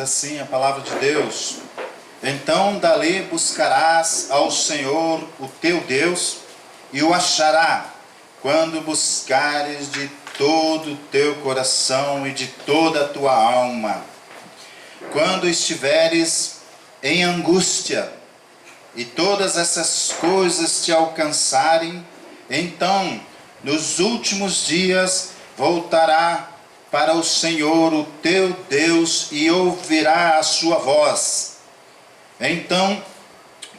assim a palavra de Deus: então dali buscarás ao Senhor o teu Deus, e o achará, quando buscares de todo o teu coração e de toda a tua alma. Quando estiveres em angústia, e todas essas coisas te alcançarem, então, nos últimos dias, voltará para o Senhor, o teu Deus, e ouvirá a sua voz. Então,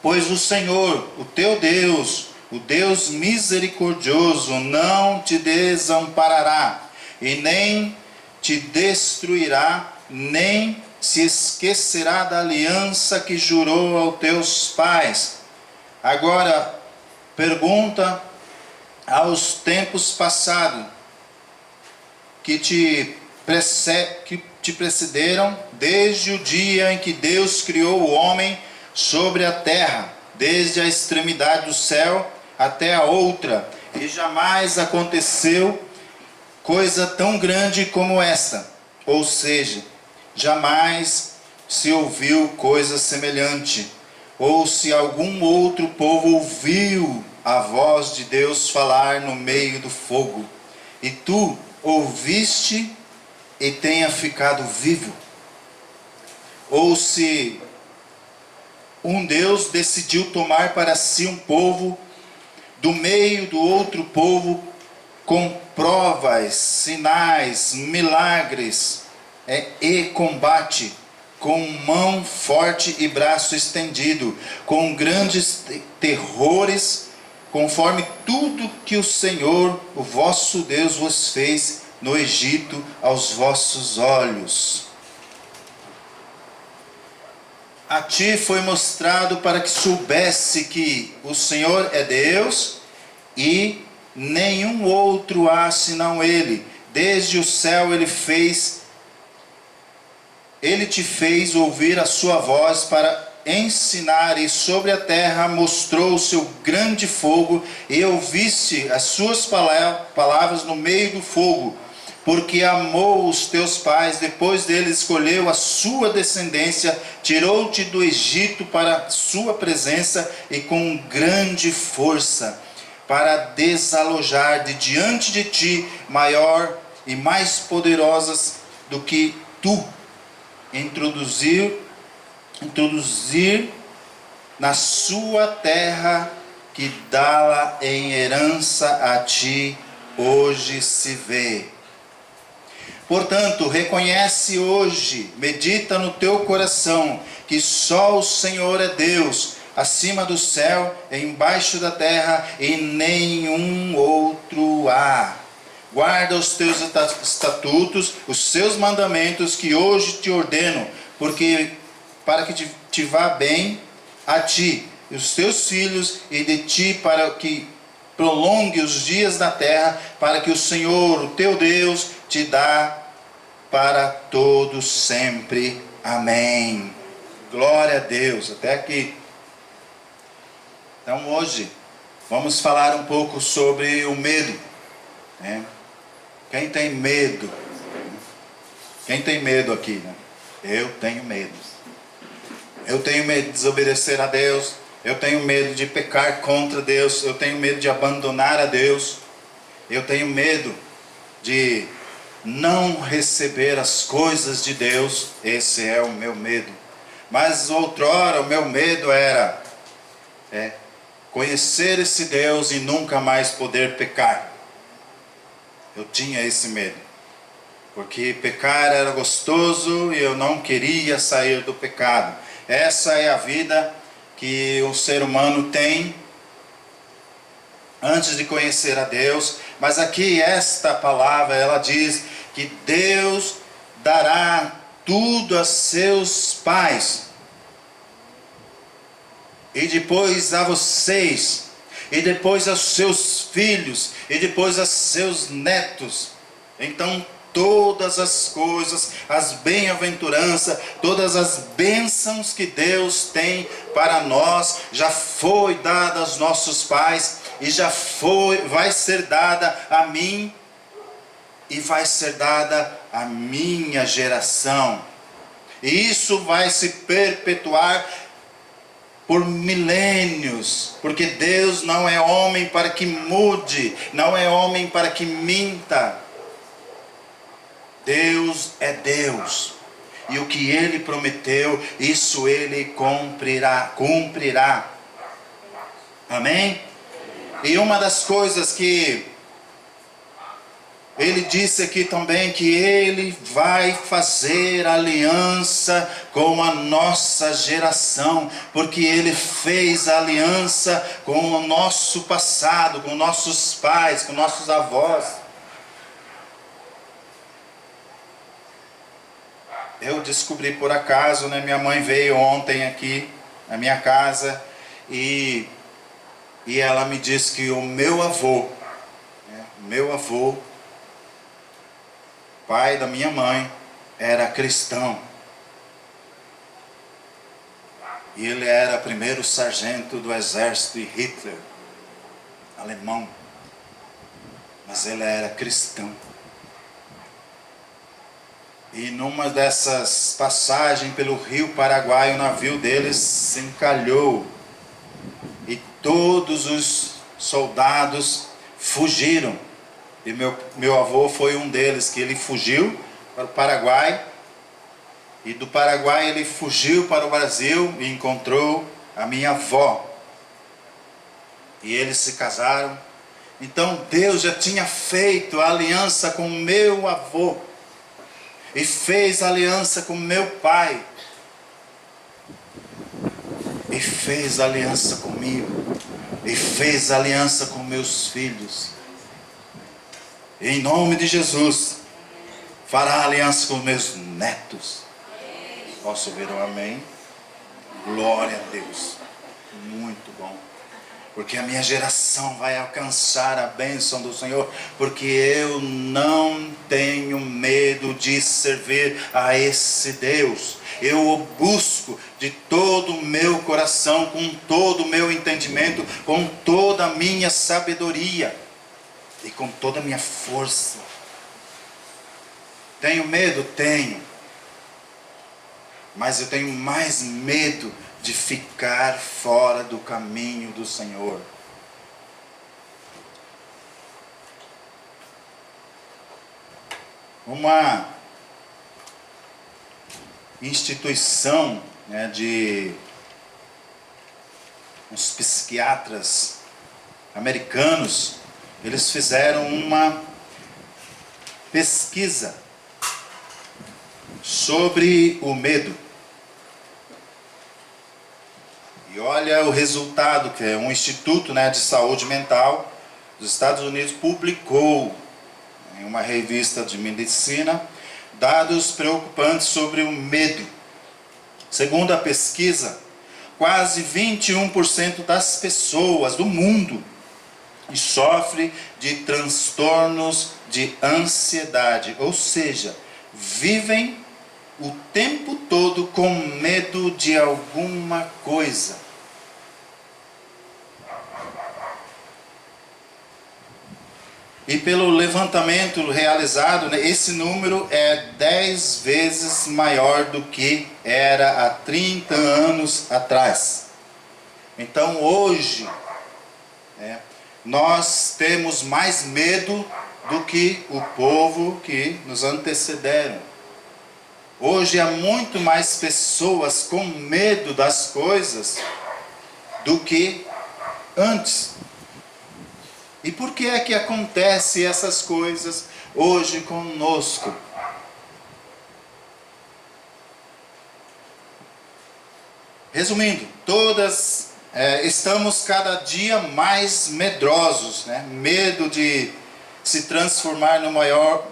pois o Senhor, o teu Deus, o Deus misericordioso, não te desamparará, e nem te destruirá, nem se esquecerá da aliança que jurou aos teus pais. Agora, pergunta aos tempos passados, que te precederam, desde o dia em que Deus criou o homem sobre a terra, desde a extremidade do céu até a outra, e jamais aconteceu coisa tão grande como esta, ou seja, jamais se ouviu coisa semelhante, ou se algum outro povo ouviu a voz de Deus falar no meio do fogo, e tu ouviste e tenha ficado vivo. Ou se um Deus decidiu tomar para si um povo do meio do outro povo, com provas, sinais, milagres e combate, com mão forte e braço estendido, com grandes terrores, conforme tudo que o Senhor, o vosso Deus, vos fez no Egito aos vossos olhos. A ti foi mostrado para que soubesse que o Senhor é Deus e nenhum outro há senão Ele. Desde o céu Ele te fez ouvir a sua voz para ensinar, e sobre a terra mostrou o seu grande fogo, e ouviste as suas palavras no meio do fogo, porque amou os teus pais, depois dele escolheu a sua descendência, tirou-te do Egito para a sua presença, e com grande força, para desalojar de diante de ti maior e mais poderosas do que tu, introduzir na sua terra, que dá-la em herança a ti, hoje se vê. Portanto, reconhece hoje, medita no teu coração, que só o Senhor é Deus, acima do céu, embaixo da terra, e nenhum outro há. Guarda os teus estatutos, os seus mandamentos, que hoje te ordeno, para que te vá bem a ti e os teus filhos, e de ti para que prolongue os dias da terra, para que o Senhor, o teu Deus, te dá para todos sempre. Amém. Glória a Deus. Até aqui. Então hoje vamos falar um pouco sobre o medo, né? Quem tem medo? Quem tem medo aqui, né? Eu tenho medo. Eu tenho medo de desobedecer a Deus. Eu tenho medo de pecar contra Deus. Eu tenho medo de abandonar a Deus. Eu tenho medo de não receber as coisas de Deus. Esse é o meu medo. Mas outrora o meu medo era conhecer esse Deus e nunca mais poder pecar. Eu tinha esse medo, porque pecar era gostoso e eu não queria sair do pecado. Essa é a vida que o ser humano tem antes de conhecer a Deus. Mas aqui esta palavra, ela diz que Deus dará tudo a seus pais, e depois a vocês, e depois aos seus filhos, e depois aos seus netos. Então todas as coisas, as bem-aventuranças, todas as bênçãos que Deus tem para nós, já foi dada aos nossos pais, e vai ser dada a mim, e vai ser dada à minha geração. E isso vai se perpetuar por milênios, porque Deus não é homem para que mude, não é homem para que minta. Deus é Deus, e o que Ele prometeu, isso Ele cumprirá. Amém? E uma das coisas que Ele disse aqui também, que Ele vai fazer aliança com a nossa geração, porque Ele fez aliança com o nosso passado, com nossos pais, com nossos avós. Eu descobri por acaso, né? Minha mãe veio ontem aqui na minha casa e ela me disse que o meu avô, pai da minha mãe, era cristão. E ele era primeiro sargento do exército de Hitler, alemão. Mas ele era cristão. E numa dessas passagens pelo rio Paraguai, o navio deles se encalhou. E todos os soldados fugiram. E meu avô foi um deles, que ele fugiu para o Paraguai. E do Paraguai ele fugiu para o Brasil e encontrou a minha avó. E eles se casaram. Então Deus já tinha feito a aliança com meu avô. E fez aliança com meu pai. E fez aliança comigo. E fez aliança com meus filhos. Em nome de Jesus, fará aliança com meus netos. Posso ouvir um amém? Glória a Deus. Muito bom. Porque a minha geração vai alcançar a bênção do Senhor. Porque eu não tenho medo de servir a esse Deus. Eu o busco de todo o meu coração, com todo o meu entendimento, com toda a minha sabedoria e com toda a minha força. Tenho medo? Tenho. Mas eu tenho mais medo de ficar fora do caminho do Senhor. Uma instituição, né, de uns psiquiatras americanos, eles fizeram uma pesquisa sobre o medo. E olha o resultado, que é um instituto, né, de saúde mental dos Estados Unidos publicou em uma revista de medicina dados preocupantes sobre o medo. Segundo a pesquisa, quase 21% das pessoas do mundo sofrem de transtornos de ansiedade, ou seja, vivem o tempo todo com medo de alguma coisa. E pelo levantamento realizado, né, esse número é 10 vezes maior do que era há 30 anos atrás. Então hoje, nós temos mais medo do que o povo que nos antecederam. Hoje há muito mais pessoas com medo das coisas do que antes. E por que é que acontece essas coisas hoje conosco? Resumindo, estamos cada dia mais medrosos, né? Medo de se transformar no maior...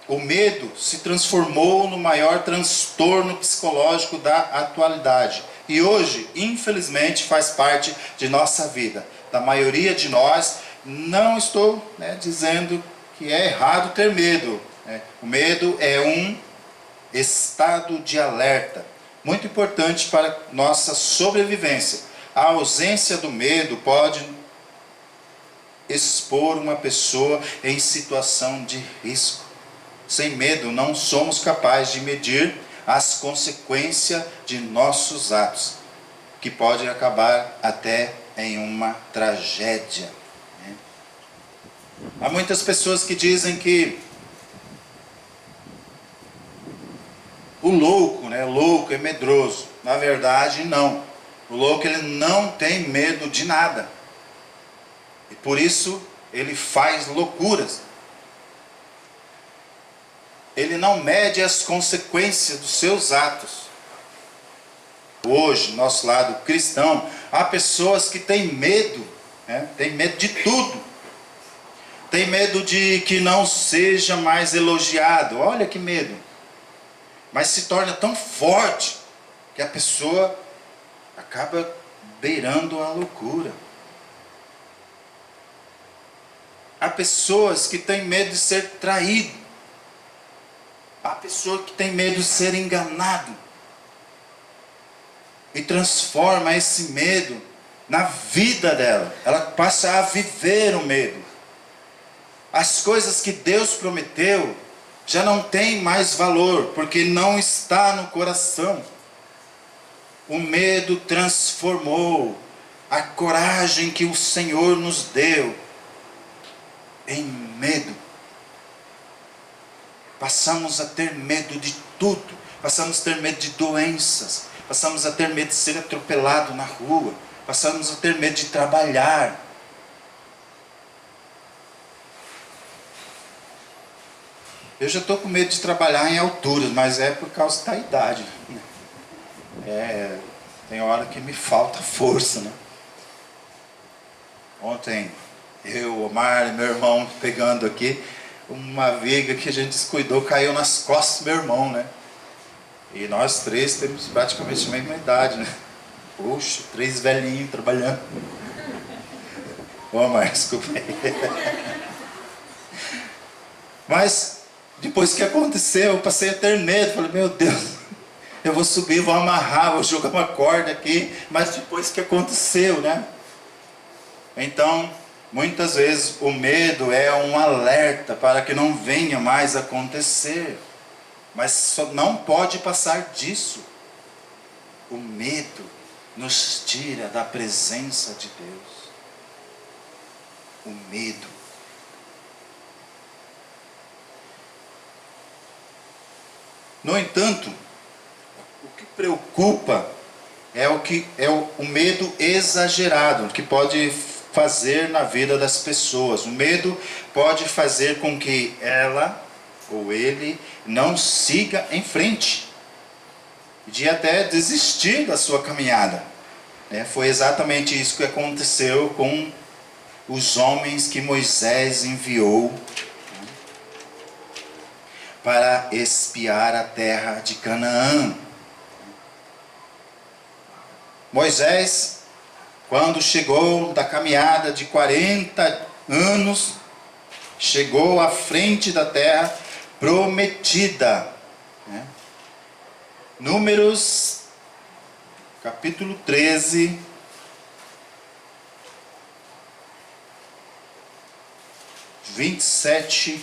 O medo se transformou no maior transtorno psicológico da atualidade. E hoje, infelizmente, faz parte de nossa vida. Da maioria de nós, não estou, dizendo que é errado ter medo. O medo é um estado de alerta, muito importante para nossa sobrevivência. A ausência do medo pode expor uma pessoa em situação de risco. Sem medo, não somos capazes de medir as consequências de nossos atos, que pode acabar até em uma tragédia. Há muitas pessoas que dizem que o louco é medroso. Na verdade, não. O louco, ele não tem medo de nada. E por isso, ele faz loucuras. Ele não mede as consequências dos seus atos. Hoje, nosso lado cristão, há pessoas que têm medo, têm medo de tudo. Tem medo de que não seja mais elogiado. Olha que medo. Mas se torna tão forte que a pessoa acaba beirando a loucura. Há pessoas que têm medo de ser traído. Há pessoa que tem medo de ser enganado. E transforma esse medo na vida dela. Ela passa a viver o medo. As coisas que Deus prometeu já não tem mais valor, porque não está no coração. O medo transformou a coragem que o Senhor nos deu em medo. Passamos a ter medo de tudo. Passamos a ter medo de doenças. Passamos a ter medo de ser atropelado na rua. Passamos a ter medo de trabalhar. Eu já estou com medo de trabalhar em alturas, mas é por causa da idade. Tem hora que me falta força, né? Ontem, eu, Omar e meu irmão pegando aqui, uma viga que a gente descuidou, caiu nas costas do meu irmão, né? E nós três temos praticamente a mesma idade, né? Poxa, 3 velhinhos trabalhando. Ô, Omar, desculpa aí. Mas depois que aconteceu, eu passei a ter medo. Falei, meu Deus, eu vou subir, vou amarrar, vou jogar uma corda aqui. Mas depois que aconteceu, né? Então, muitas vezes o medo é um alerta para que não venha mais acontecer. Mas só não pode passar disso. O medo nos tira da presença de Deus. O medo. No entanto, o que preocupa é o medo exagerado, que pode fazer na vida das pessoas. O medo pode fazer com que ela ou ele não siga em frente, de até desistir da sua caminhada. Foi exatamente isso que aconteceu com os homens que Moisés enviou para espiar a terra de Canaã. Moisés, quando chegou da caminhada de 40 anos, chegou à frente da terra prometida. Números, capítulo 13, (27)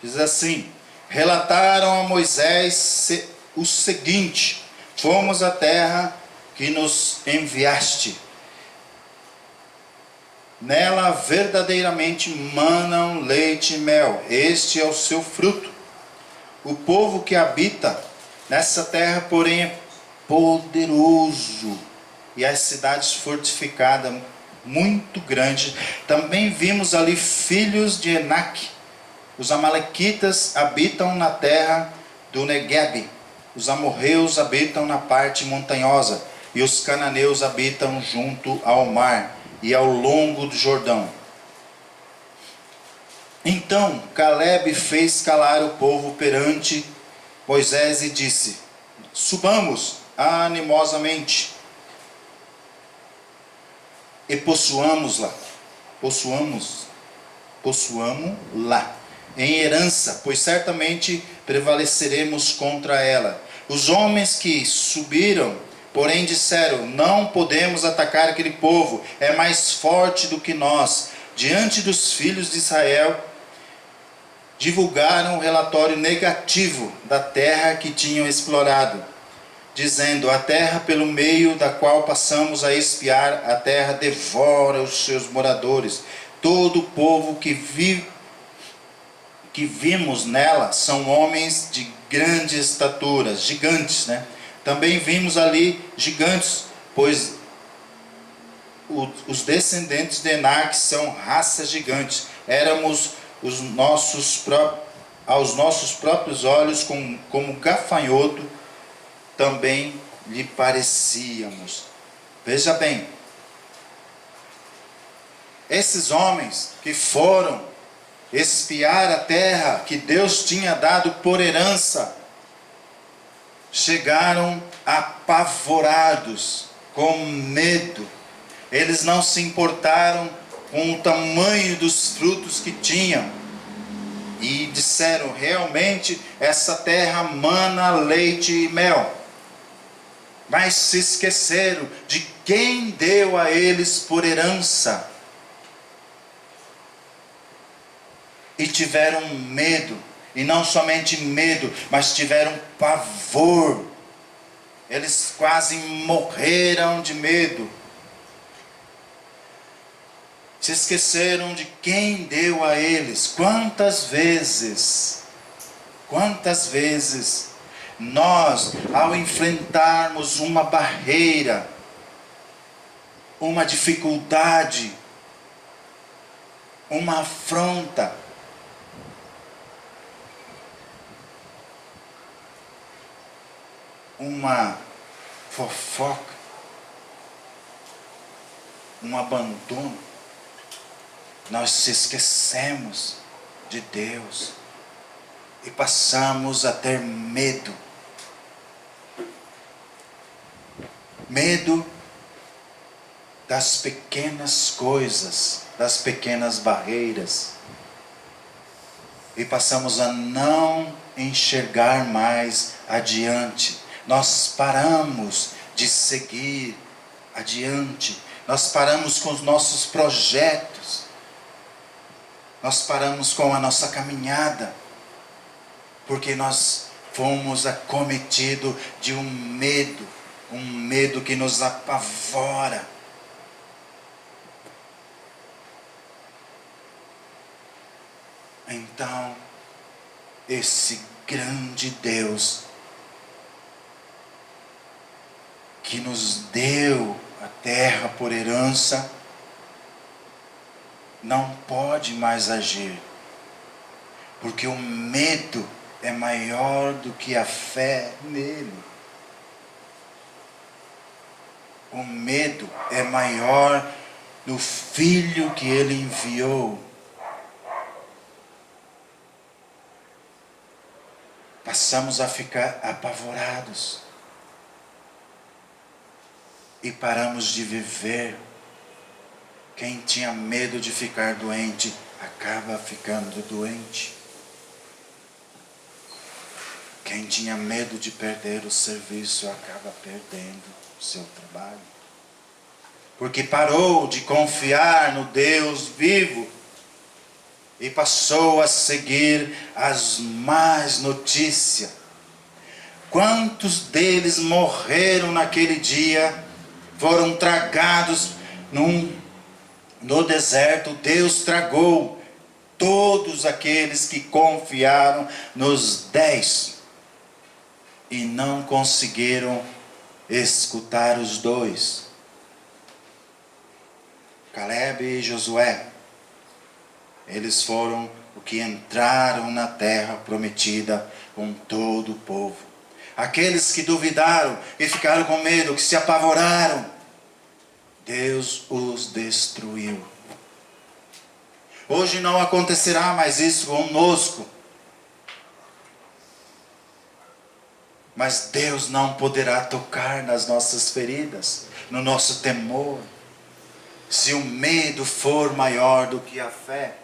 diz assim: relataram a Moisés o seguinte: fomos à terra que nos enviaste. Nela verdadeiramente manam leite e mel. Este é o seu fruto. O povo que habita nessa terra, porém, é poderoso, e as cidades fortificadas muito grandes. Também vimos ali filhos de Enaque. Os amalequitas habitam na terra do Neguebe. Os amorreus habitam na parte montanhosa. E os cananeus habitam junto ao mar e ao longo do Jordão. Então Calebe fez calar o povo perante Moisés e disse: subamos animosamente e possuamos-la em herança, pois certamente prevaleceremos contra ela. Os homens que subiram, porém, disseram: não podemos atacar aquele povo, é mais forte do que nós. diante dos filhos de Israel, divulgaram um relatório negativo da terra que tinham explorado, dizendo: a terra pelo meio da qual passamos a espiar, a terra devora os seus moradores. Todo o povo que vimos nela são homens de grande estatura, gigantes, né? Também vimos ali gigantes, pois os descendentes de Enaque são raças gigantes. Éramos aos nossos próprios olhos como gafanhoto, também lhe parecíamos. Veja bem, esses homens que foram espiar a terra que Deus tinha dado por herança, chegaram apavorados, com medo. Eles não se importaram com o tamanho dos frutos que tinham. E disseram: realmente essa terra mana leite e mel. Mas se esqueceram de quem deu a eles por herança. E tiveram medo. E não somente medo, mas tiveram pavor. Eles quase morreram de medo. Se esqueceram de quem deu a eles. Quantas vezes nós, ao enfrentarmos uma barreira, uma dificuldade, uma afronta, uma fofoca, um abandono, nós se esquecemos de Deus e passamos a ter medo. Medo das pequenas coisas, das pequenas barreiras. E passamos a não enxergar mais adiante. Nós paramos de seguir adiante. Nós paramos com os nossos projetos. Nós paramos com a nossa caminhada, porque nós fomos acometidos de um medo que nos apavora. Então, esse grande Deus, que nos deu a terra por herança, não pode mais agir, porque o medo é maior do que a fé nele. O medo é maior do Filho que ele enviou. Passamos a ficar apavorados e paramos de viver. Quem tinha medo de ficar doente, acaba ficando doente. Quem tinha medo de perder o serviço, acaba perdendo o seu trabalho. Porque parou de confiar no Deus vivo e passou a seguir as más notícias. Quantos deles morreram naquele dia, foram tragados no deserto? Deus tragou todos aqueles que confiaram nos 10 e não conseguiram escutar os 2, Caleb e Josué. Eles foram os que entraram na terra prometida com todo o povo. Aqueles que duvidaram e ficaram com medo, que se apavoraram, Deus os destruiu. Hoje não acontecerá mais isso conosco. Mas Deus não poderá tocar nas nossas feridas, no nosso temor, se o medo for maior do que a fé.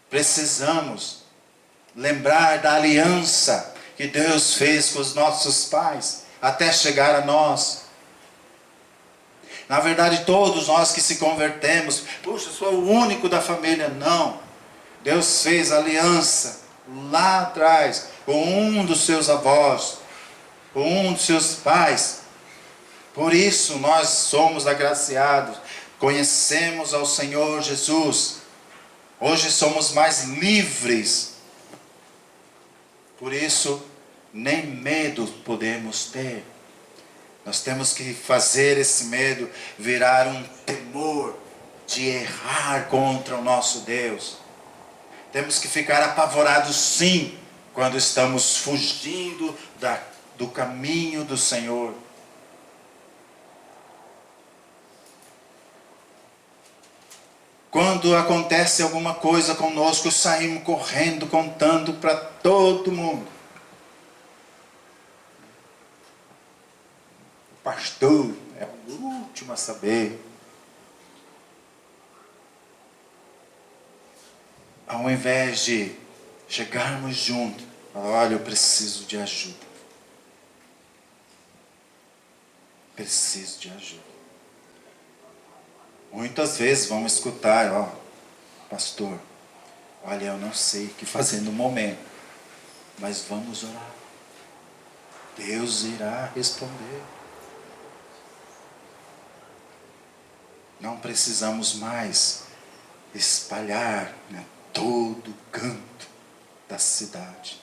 Precisamos lembrar da aliança que Deus fez com os nossos pais, até chegar a nós. Na verdade, todos nós que se convertemos, puxa, eu sou o único da família. Não. Deus fez aliança lá atrás com um dos seus avós, com um dos seus pais. Por isso nós somos agraciados, conhecemos ao Senhor Jesus. Hoje somos mais livres. Por isso, nem medo podemos ter. Nós temos que fazer esse medo virar um temor de errar contra o nosso Deus. Temos que ficar apavorados, sim, quando estamos fugindo do caminho do Senhor. Quando acontece alguma coisa conosco, saímos correndo, contando para todo mundo. O pastor é o último a saber. Ao invés de chegarmos juntos, olha, eu preciso de ajuda. Preciso de ajuda. Muitas vezes vamos escutar, pastor, olha, eu não sei o que fazer no momento, mas vamos orar. Deus irá responder. Não precisamos mais espalhar, todo canto da cidade.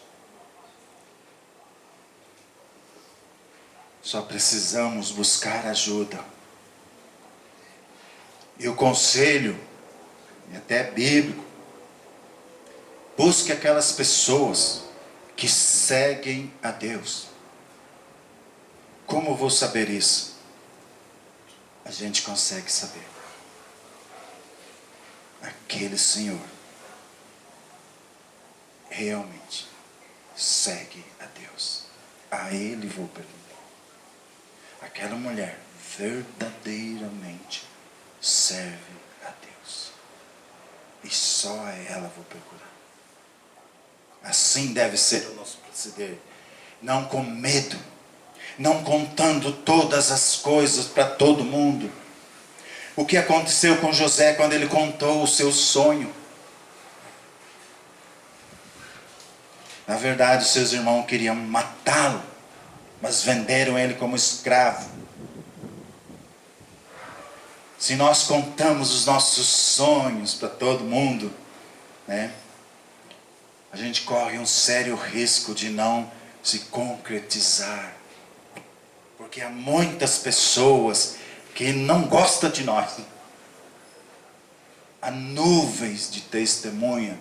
Só precisamos buscar ajuda. E o conselho, e até bíblico, busque aquelas pessoas que seguem a Deus. Como eu vou saber isso? A gente consegue saber. Aquele senhor realmente segue a Deus. A ele vou perguntar. Aquela mulher verdadeiramente serve a Deus. E só a ela vou procurar. Assim deve ser o nosso proceder. Não com medo. Não contando todas as coisas para todo mundo. O que aconteceu com José quando ele contou o seu sonho? Na verdade, seus irmãos queriam matá-lo, mas venderam ele como escravo. Se nós contamos os nossos sonhos para todo mundo, a gente corre um sério risco de não se concretizar. Porque há muitas pessoas que não gostam de nós. Há nuvens de testemunha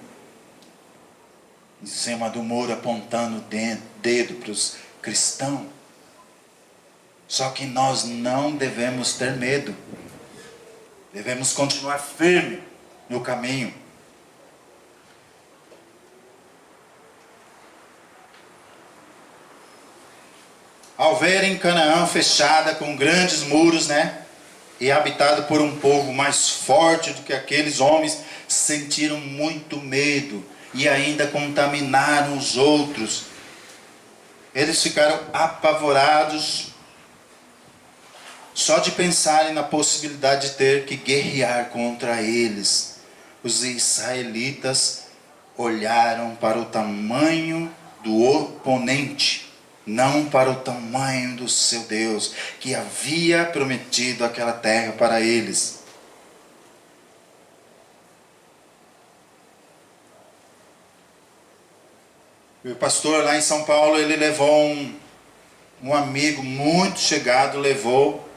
em cima do muro apontando o dedo para os cristãos. Só que nós não devemos ter medo. Devemos continuar firme no caminho. Ao verem Canaã fechada com grandes muros, e habitado por um povo mais forte do que aqueles homens, sentiram muito medo e ainda contaminaram os outros. Eles ficaram apavorados só de pensarem na possibilidade de ter que guerrear contra eles. Os israelitas olharam para o tamanho do oponente, não para o tamanho do seu Deus, que havia prometido aquela terra para eles. O pastor lá em São Paulo, ele levou um amigo muito chegado, levou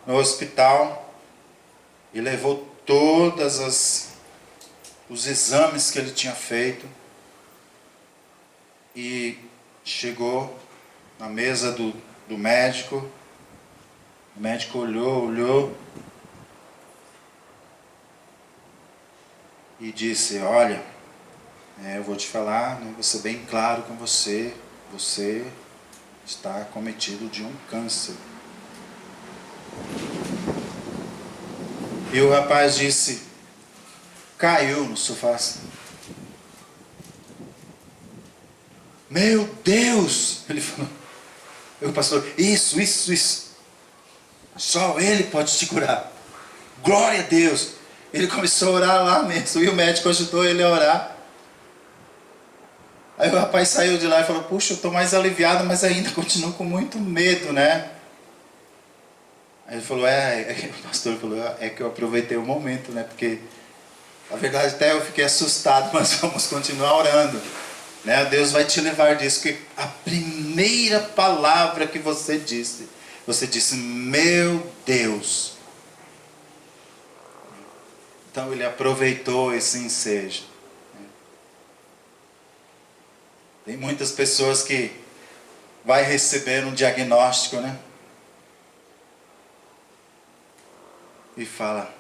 no hospital e levou todos os exames que ele tinha feito. E chegou na mesa do médico. O médico olhou e disse: olha, eu vou te falar, vou ser bem claro com você. Você está acometido de um câncer. E o rapaz disse, caiu no sofá. Meu Deus! Ele falou, o pastor, isso. Só Ele pode te curar. Glória a Deus. Ele começou a orar lá mesmo. E o médico ajudou ele a orar. Aí o rapaz saiu de lá e falou: puxa, eu estou mais aliviado, mas ainda continuo com muito medo, né? Aí ele falou: o pastor falou: é que eu aproveitei o momento, né? Porque, na verdade, até eu fiquei assustado, mas vamos continuar orando. Né? Deus vai te livrar disso. Que a primeira palavra que você disse meu Deus. Então ele aproveitou esse ensejo. Tem muitas pessoas que vai receber um diagnóstico, né? E fala: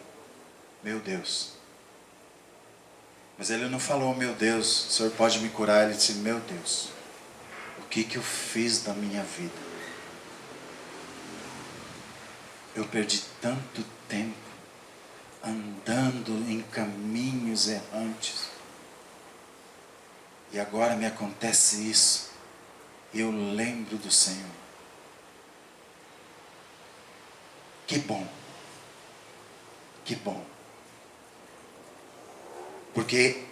meu Deus. Mas ele não falou: meu Deus, o Senhor pode me curar. Ele disse: meu Deus, o que eu fiz da minha vida? Eu perdi tanto tempo andando em caminhos errantes. E agora me acontece isso. E eu lembro do Senhor. Que bom. Que bom. Porque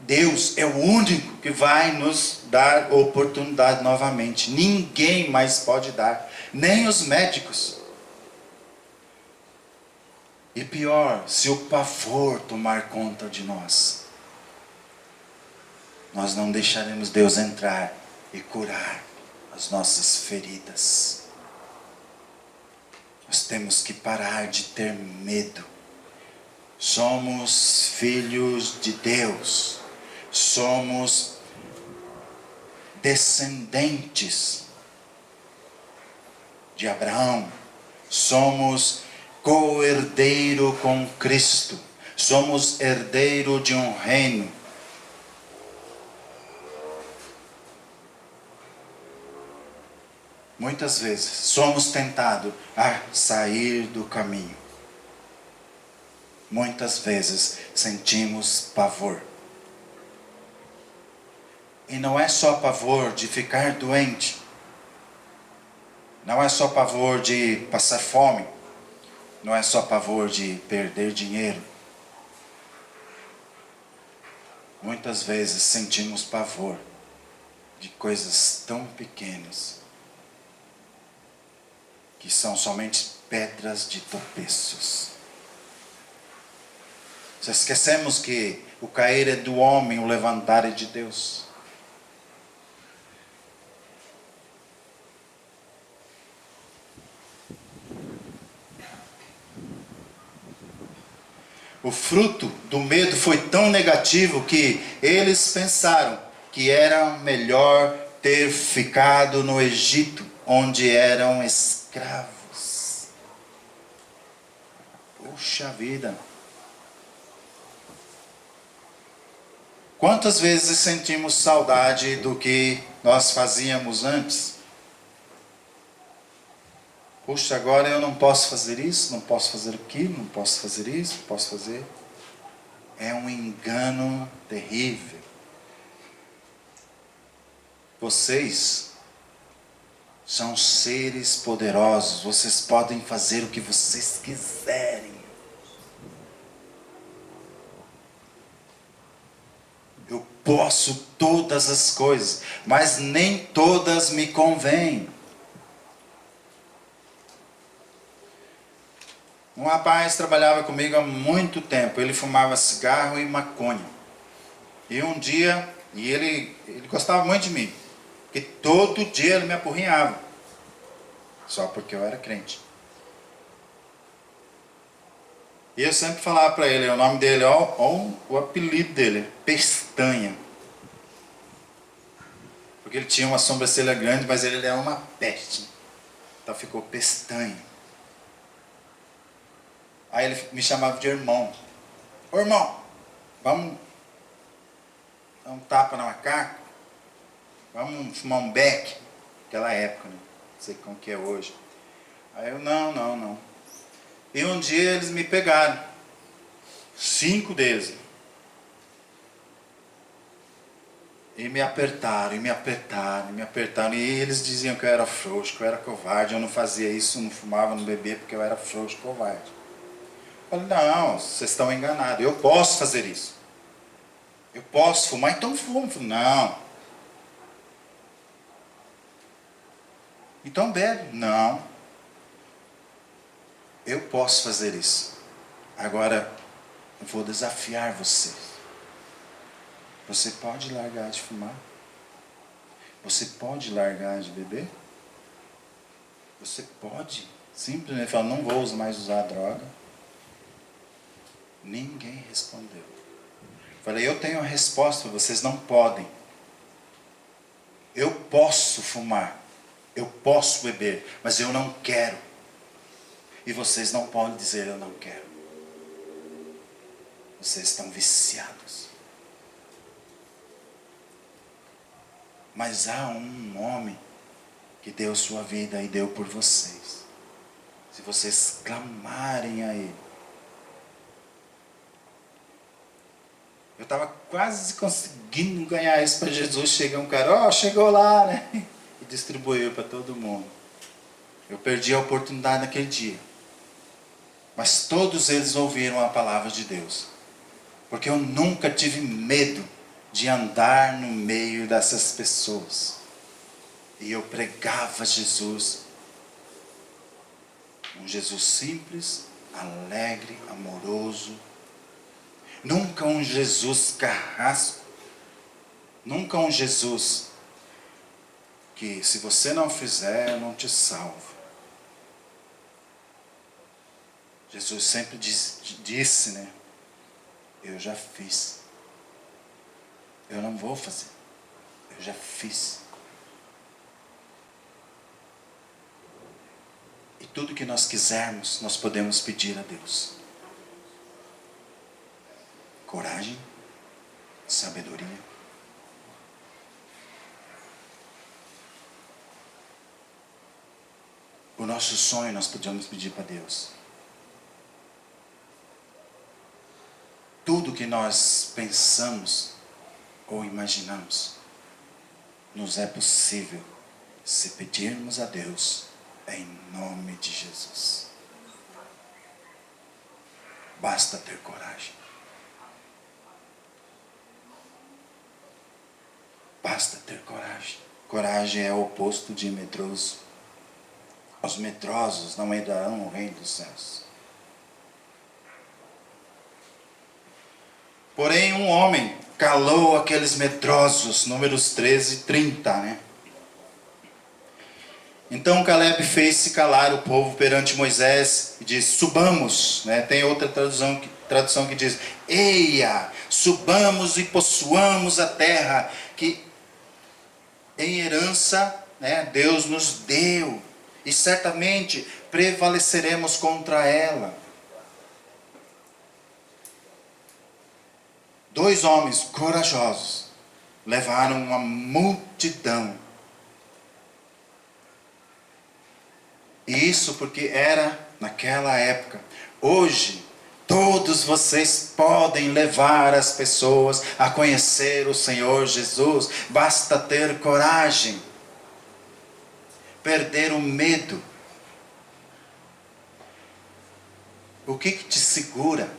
Deus é o único que vai nos dar oportunidade novamente. Ninguém mais pode dar. Nem os médicos. E pior, se o pavor tomar conta de nós, nós não deixaremos Deus entrar e curar as nossas feridas. Nós temos que parar de ter medo. Somos filhos de Deus. Somos descendentes de Abraão. Somos co-herdeiro com Cristo. Somos herdeiro de um reino. Muitas vezes somos tentados a sair do caminho. Muitas vezes sentimos pavor. E não é só pavor de ficar doente. Não é só pavor de passar fome. Não é só pavor de perder dinheiro. Muitas vezes sentimos pavor de coisas tão pequenas, que são somente pedras de tropeços. Esquecemos que o cair é do homem, o levantar é de Deus. O fruto do medo foi tão negativo que eles pensaram que era melhor ter ficado no Egito, onde eram escravos. Puxa vida! Quantas vezes sentimos saudade do que nós fazíamos antes? Puxa, agora eu não posso fazer isso, não posso fazer aquilo, não posso fazer isso, não posso fazer. É um engano terrível. Vocês são seres poderosos, vocês podem fazer o que vocês quiserem. Eu posso todas as coisas, mas nem todas me convêm. Um rapaz trabalhava comigo há muito tempo. Ele fumava cigarro e maconha. E um dia, ele gostava muito de mim, porque todo dia ele me apurrinhava, só porque eu era crente. E eu sempre falava para ele, o nome dele, o apelido dele, Pestanha. Porque ele tinha uma sobrancelha grande, mas ele era uma peste. Então ficou Pestanha. Aí ele me chamava de irmão. Ô irmão, vamos dar um tapa na macaca? Vamos fumar um beck? Naquela época, né? Não sei como que é hoje. Aí eu, não. E um dia eles me pegaram. 5 deles. E me apertaram, e me apertaram, e me apertaram. E eles diziam que eu era frouxo, que eu era covarde. Eu não fazia isso, não fumava, não bebia, porque eu era frouxo, covarde. Eu falei, não, vocês estão enganados. Eu posso fazer isso. Eu posso fumar, então fumo. Eu falei, não. Então bebe. Não. Eu posso fazer isso. Agora, eu vou desafiar vocês. Você pode largar de fumar? Você pode largar de beber? Você pode simplesmente falar, não vou mais usar droga? Ninguém respondeu. Falei, eu tenho a resposta, vocês não podem. Eu posso fumar, eu posso beber, mas eu não quero. E vocês não podem dizer eu não quero. Vocês estão viciados. Mas há um homem que deu sua vida e deu por vocês. Se vocês clamarem a Ele. Eu estava quase conseguindo ganhar isso para Jesus. Chega um cara, chegou lá, né? E distribuiu para todo mundo. Eu perdi a oportunidade naquele dia. Mas todos eles ouviram a palavra de Deus. Porque eu nunca tive medo de andar no meio dessas pessoas. E eu pregava Jesus. Um Jesus simples, alegre, amoroso. Nunca um Jesus carrasco. Nunca um Jesus que se você não fizer, eu não te salvo. Jesus sempre disse, né? Eu já fiz. Eu não vou fazer. Eu já fiz. E tudo que nós quisermos, nós podemos pedir a Deus. Coragem, sabedoria. O nosso sonho nós podemos pedir para Deus. Tudo que nós pensamos ou imaginamos, nos é possível se pedirmos a Deus em nome de Jesus. Basta ter coragem. Basta ter coragem. Coragem é o oposto de medroso. Os medrosos não herdarão o reino dos céus. Porém, um homem calou aqueles medrosos, Números 13, 30, né? Então Caleb fez-se calar o povo perante Moisés e disse, subamos, né? Tem outra tradução que diz, eia, subamos e possuamos a terra que em herança, né, Deus nos deu, e certamente prevaleceremos contra ela. 2 homens corajosos levaram uma multidão. E isso porque era naquela época. Hoje, todos vocês podem levar as pessoas a conhecer o Senhor Jesus. Basta ter coragem. Perder o medo. O que te segura?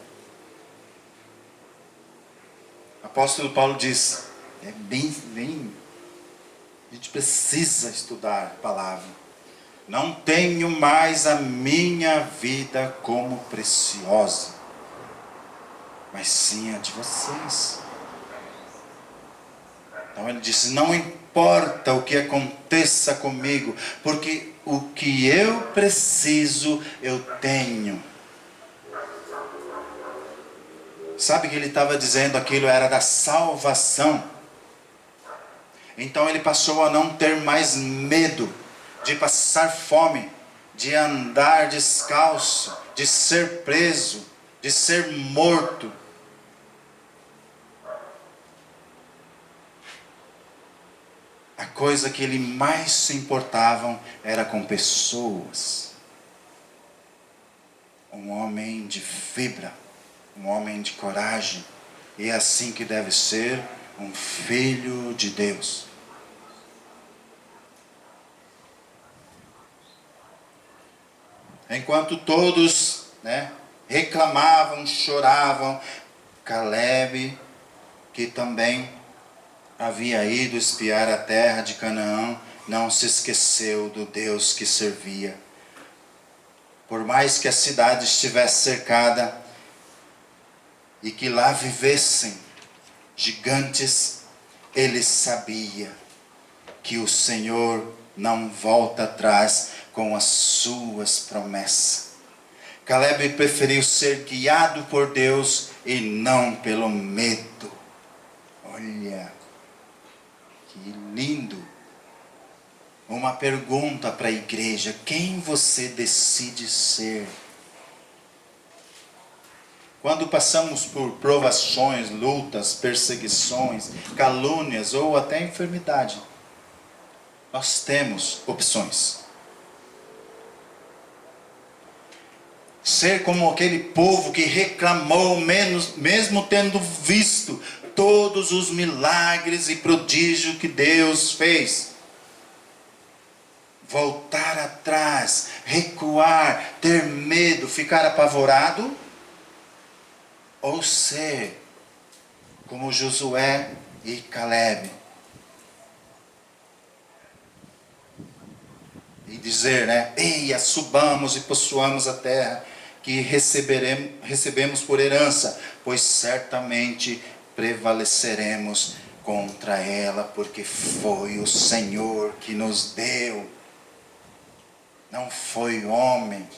O apóstolo Paulo diz, a gente precisa estudar a palavra. Não tenho mais a minha vida como preciosa, mas sim a de vocês. Então ele disse, não importa o que aconteça comigo, porque o que eu preciso, eu tenho. Sabe que ele estava dizendo aquilo era da salvação. Então ele passou a não ter mais medo de passar fome, de andar descalço, de ser preso, de ser morto. A coisa que ele mais se importava era com pessoas. Um homem de fibra, um homem de coragem. E é assim que deve ser um filho de Deus. Enquanto todos, reclamavam, choravam, Caleb, que também havia ido espiar a terra de Canaã, não se esqueceu do Deus que servia. Por mais que a cidade estivesse cercada e que lá vivessem gigantes, ele sabia que o Senhor não volta atrás com as suas promessas. Caleb preferiu ser guiado por Deus e não pelo medo. Olha, que lindo. Uma pergunta para a igreja: quem você decide ser? Quando passamos por provações, lutas, perseguições, calúnias ou até enfermidade, nós temos opções. Ser como aquele povo que reclamou, mesmo tendo visto todos os milagres e prodígios que Deus fez. Voltar atrás, recuar, ter medo, ficar apavorado, ou ser como Josué e Caleb e dizer, eia, subamos e possuamos a terra que recebemos por herança, pois certamente prevaleceremos contra ela, porque foi o Senhor que nos deu, não foi homem.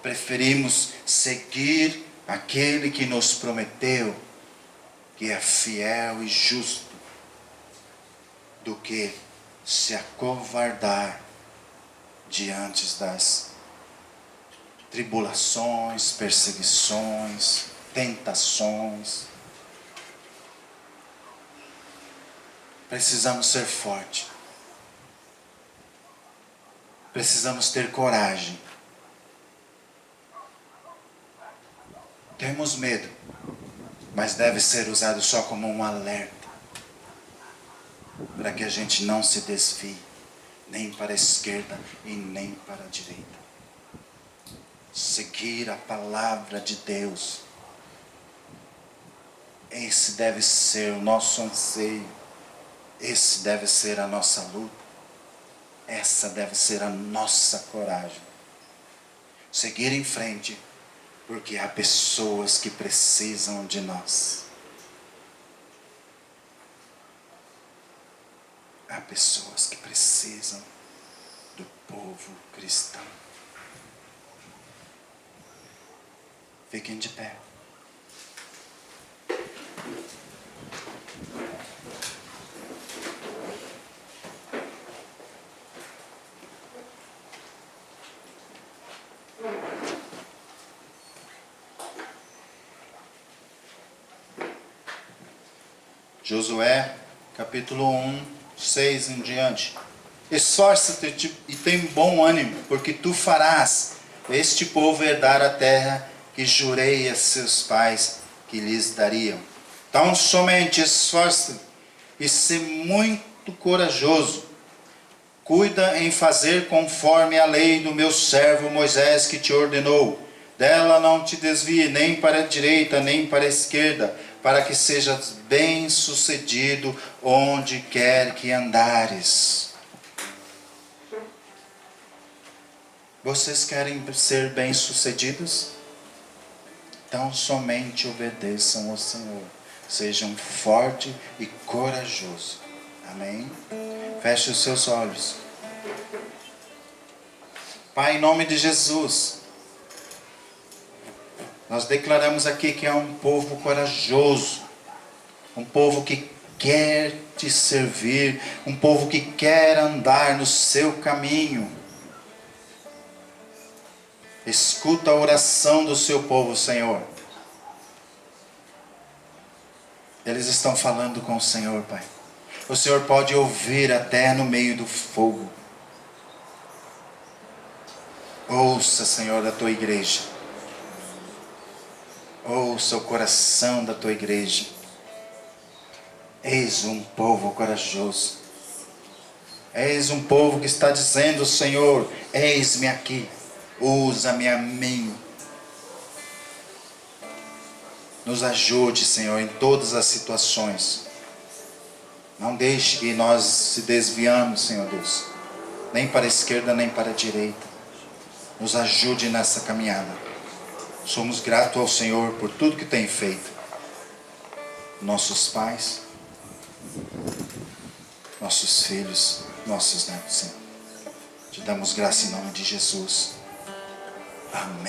Preferimos seguir aquele que nos prometeu, que é fiel e justo, do que se acovardar diante das tribulações, perseguições, tentações. Precisamos ser fortes. Precisamos ter coragem. Temos medo, mas deve ser usado só como um alerta, para que a gente não se desvie, nem para a esquerda e nem para a direita. Seguir a palavra de Deus. Esse deve ser o nosso anseio. Esse deve ser a nossa luta. Essa deve ser a nossa coragem. Seguir em frente, porque há pessoas que precisam de nós. Há pessoas que precisam do povo cristão. Fiquem de pé. Josué, capítulo 1, 6 em diante. Esforça-te e tem bom ânimo, porque tu farás este povo herdar a terra que jurei a seus pais que lhes dariam. Então somente esforça-te e se muito corajoso. Cuida em fazer conforme a lei do meu servo Moisés que te ordenou. Dela não te desvie nem para a direita nem para a esquerda, para que sejas bem-sucedido onde quer que andares. Vocês querem ser bem-sucedidos? Então somente obedeçam ao Senhor. Sejam fortes e corajosos. Amém? Feche os seus olhos. Pai, em nome de Jesus, nós declaramos aqui que é um povo corajoso, um povo que quer te servir, um povo que quer andar no seu caminho. Escuta a oração do seu povo, Senhor. Eles estão falando com o Senhor, Pai. O Senhor pode ouvir até no meio do fogo. Ouça, Senhor, da tua igreja. Ouça o coração da tua igreja. Eis um povo corajoso. Eis um povo que está dizendo: Senhor, eis-me aqui, usa-me a mim. Nos ajude, Senhor, em todas as situações. Não deixe que nós se desviamos, Senhor Deus, nem para a esquerda, nem para a direita. Nos ajude nessa caminhada. Somos gratos ao Senhor por tudo que tem feito. Nossos pais, nossos filhos, nossos netos, Senhor. Te damos graça em nome de Jesus. Amém.